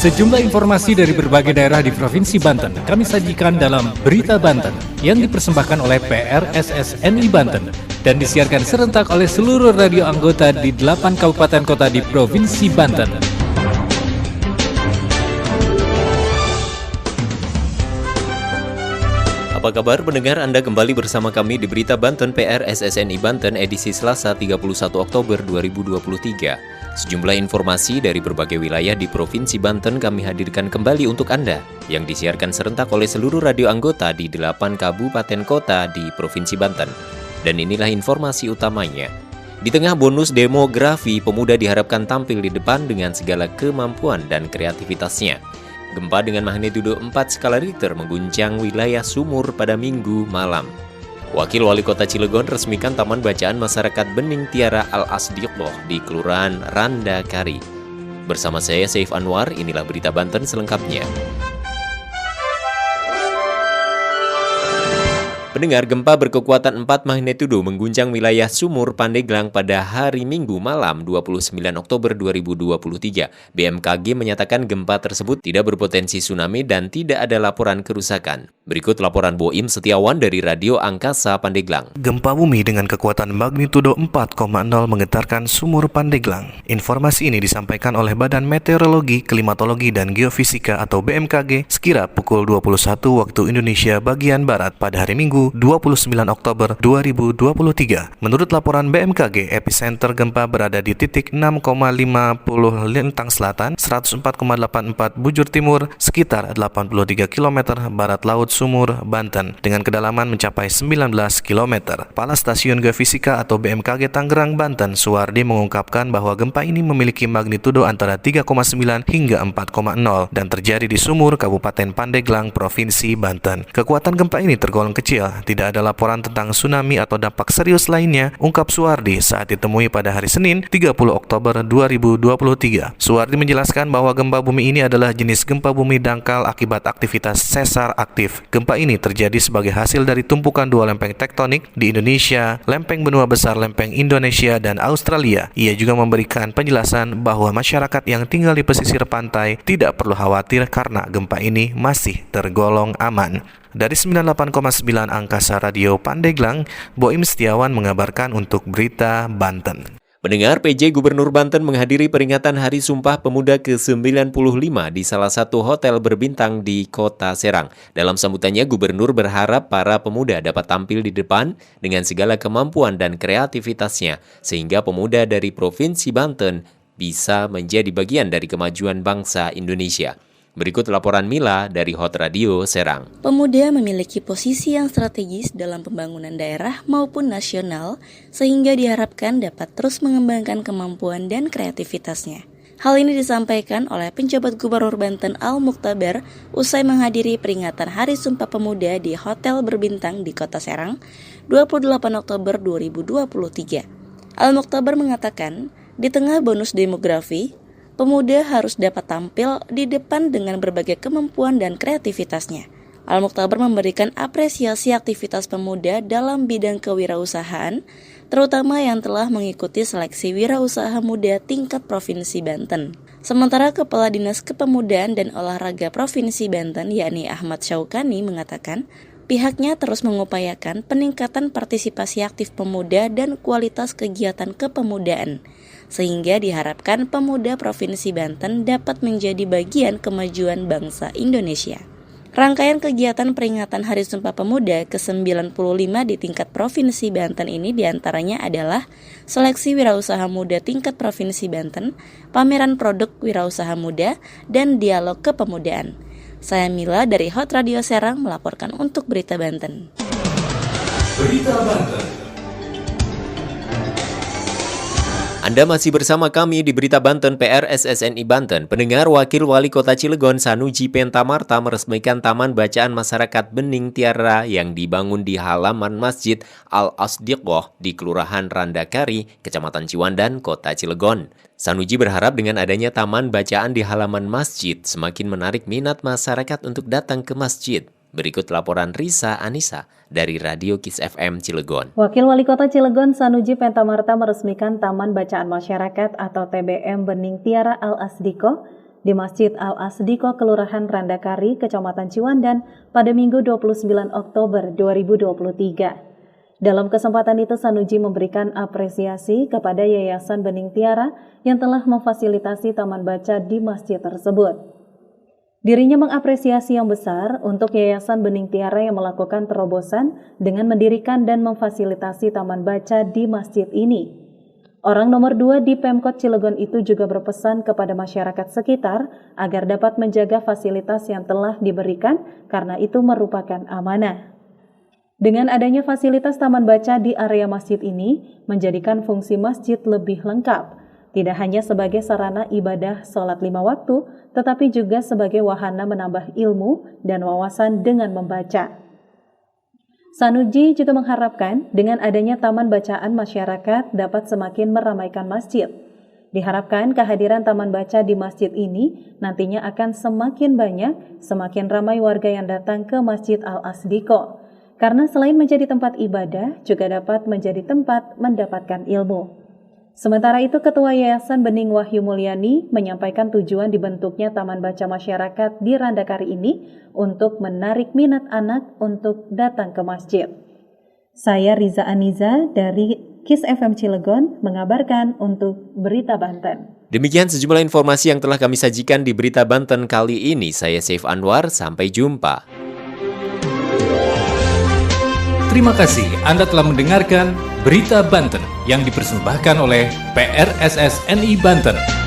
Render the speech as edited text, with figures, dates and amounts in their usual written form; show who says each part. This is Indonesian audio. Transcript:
Speaker 1: Sejumlah informasi dari berbagai daerah di Provinsi Banten kami sajikan dalam Berita Banten yang dipersembahkan oleh PRSSNI Banten dan disiarkan serentak oleh seluruh radio anggota di 8 kabupaten kota di Provinsi Banten.
Speaker 2: Apa kabar pendengar? Anda kembali bersama kami di Berita Banten PRSSNI Banten edisi Selasa 31 Oktober 2023. Sejumlah informasi dari berbagai wilayah di Provinsi Banten kami hadirkan kembali untuk Anda yang disiarkan serentak oleh seluruh radio anggota di 8 kabupaten kota di Provinsi Banten. Dan inilah informasi utamanya. Di tengah bonus demografi, pemuda diharapkan tampil di depan dengan segala kemampuan dan kreativitasnya. Gempa dengan magnitudo 4 skala Richter mengguncang wilayah Sumur pada Minggu malam. Wakil Wali Kota Cilegon resmikan Taman Bacaan Masyarakat Bening Tiara Al-Asdiqoh di Kelurahan Randa Kari. Bersama saya, Saif Anwar, inilah Berita Banten selengkapnya. Pendengar, gempa berkekuatan 4 magnitudo mengguncang wilayah Sumur, Pandeglang pada hari Minggu malam 29 Oktober 2023. BMKG menyatakan gempa tersebut tidak berpotensi tsunami dan tidak ada laporan kerusakan. Berikut laporan Boim Setiawan dari Radio Angkasa Pandeglang.
Speaker 3: Gempa bumi dengan kekuatan magnitudo 4,0 menggetarkan Sumur Pandeglang. Informasi ini disampaikan oleh Badan Meteorologi, Klimatologi, dan Geofisika atau BMKG sekira pukul 21 waktu Indonesia bagian Barat pada hari Minggu 29 Oktober 2023. Menurut laporan BMKG, epicenter gempa berada di titik 6,50 lintang selatan, 104,84 bujur timur, sekitar 83 km barat laut Sumur, Banten, dengan kedalaman mencapai 19 km. Kepala Stasiun Geofisika atau BMKG Tangerang, Banten, Suwardi mengungkapkan bahwa gempa ini memiliki magnitudo antara 3,9 hingga 4,0 dan terjadi di Sumur, Kabupaten Pandeglang, Provinsi Banten. Kekuatan gempa ini tergolong kecil, tidak ada laporan tentang tsunami atau dampak serius lainnya, ungkap Suwardi saat ditemui pada hari Senin 30 Oktober 2023. Suwardi menjelaskan bahwa gempa bumi ini adalah jenis gempa bumi dangkal akibat aktivitas sesar aktif. Gempa ini terjadi sebagai hasil dari tumpukan dua lempeng tektonik di Indonesia, lempeng benua besar lempeng Indonesia dan Australia. Ia juga memberikan penjelasan bahwa masyarakat yang tinggal di pesisir pantai tidak perlu khawatir karena gempa ini masih tergolong aman. Dari 98,9 Angkasa Radio Pandeglang, Boim Setiawan mengabarkan untuk Berita Banten.
Speaker 2: Pendengar, PJ Gubernur Banten menghadiri peringatan Hari Sumpah Pemuda ke-95 di salah satu hotel berbintang di Kota Serang. Dalam sambutannya, Gubernur berharap para pemuda dapat tampil di depan dengan segala kemampuan dan kreativitasnya, sehingga pemuda dari Provinsi Banten bisa menjadi bagian dari kemajuan bangsa Indonesia. Berikut laporan Mila dari Hot Radio Serang.
Speaker 4: Pemuda memiliki posisi yang strategis dalam pembangunan daerah maupun nasional, sehingga diharapkan dapat terus mengembangkan kemampuan dan kreativitasnya. Hal ini disampaikan oleh penjabat Gubernur Banten Al-Muktabar usai menghadiri peringatan Hari Sumpah Pemuda di Hotel Berbintang di Kota Serang, 28 Oktober 2023. Al-Muktabar mengatakan, di tengah bonus demografi, pemuda harus dapat tampil di depan dengan berbagai kemampuan dan kreativitasnya. Al-Muktabar memberikan apresiasi aktivitas pemuda dalam bidang kewirausahaan, terutama yang telah mengikuti seleksi wirausaha muda tingkat Provinsi Banten. Sementara Kepala Dinas Kepemudaan dan Olahraga Provinsi Banten, yakni Ahmad Syaukani, mengatakan pihaknya terus mengupayakan peningkatan partisipasi aktif pemuda dan kualitas kegiatan kepemudaan, sehingga diharapkan pemuda Provinsi Banten dapat menjadi bagian kemajuan bangsa Indonesia. Rangkaian kegiatan peringatan Hari Sumpah Pemuda ke-95 di tingkat Provinsi Banten ini diantaranya adalah seleksi wirausaha muda tingkat Provinsi Banten, pameran produk wirausaha muda, dan dialog kepemudaan. Saya Mila dari Hot Radio Serang melaporkan untuk Berita Banten.
Speaker 1: Berita Banten.
Speaker 2: Anda masih bersama kami di Berita Banten PRSSNI Banten. Pendengar, Wakil Wali Kota Cilegon Sanuji Pentamarta meresmikan Taman Bacaan Masyarakat Bening Tiara yang dibangun di halaman Masjid Al-Asdiqoh di Kelurahan Randakari, Kecamatan Ciwandan, Kota Cilegon. Sanuji berharap dengan adanya taman bacaan di halaman masjid semakin menarik minat masyarakat untuk datang ke masjid. Berikut laporan Risa Anissa dari Radio Kiss FM Cilegon.
Speaker 5: Wakil Wali Kota Cilegon Sanuji Pentamarta meresmikan Taman Bacaan Masyarakat atau TBM Bening Tiara Al-Asdiko di Masjid Al-Asdiko, Kelurahan Randakari, Kecamatan Ciwandan pada Minggu 29 Oktober 2023. Dalam kesempatan itu, Sanuji memberikan apresiasi kepada Yayasan Bening Tiara yang telah memfasilitasi taman baca di masjid tersebut. Dirinya mengapresiasi yang besar untuk Yayasan Bening Tiara yang melakukan terobosan dengan mendirikan dan memfasilitasi taman baca di masjid ini. Orang nomor 2 di Pemkot Cilegon itu juga berpesan kepada masyarakat sekitar agar dapat menjaga fasilitas yang telah diberikan karena itu merupakan amanah. Dengan adanya fasilitas taman baca di area masjid ini, menjadikan fungsi masjid lebih lengkap. Tidak hanya sebagai sarana ibadah sholat 5 waktu, tetapi juga sebagai wahana menambah ilmu dan wawasan dengan membaca. Sanuji juga mengharapkan dengan adanya taman bacaan masyarakat dapat semakin meramaikan masjid. Diharapkan kehadiran taman baca di masjid ini nantinya akan semakin banyak, semakin ramai warga yang datang ke Masjid Al-Asdiko. Karena selain menjadi tempat ibadah, juga dapat menjadi tempat mendapatkan ilmu. Sementara itu, Ketua Yayasan Bening Wahyu Mulyani menyampaikan tujuan dibentuknya Taman Baca Masyarakat di Randakari ini untuk menarik minat anak untuk datang ke masjid. Saya Riza Aniza dari Kiss FM Cilegon mengabarkan untuk Berita Banten.
Speaker 2: Demikian sejumlah informasi yang telah kami sajikan di Berita Banten kali ini. Saya Saif Anwar, sampai jumpa.
Speaker 1: Terima kasih Anda telah mendengarkan Berita Banten yang dipersembahkan oleh PRSSNI Banten.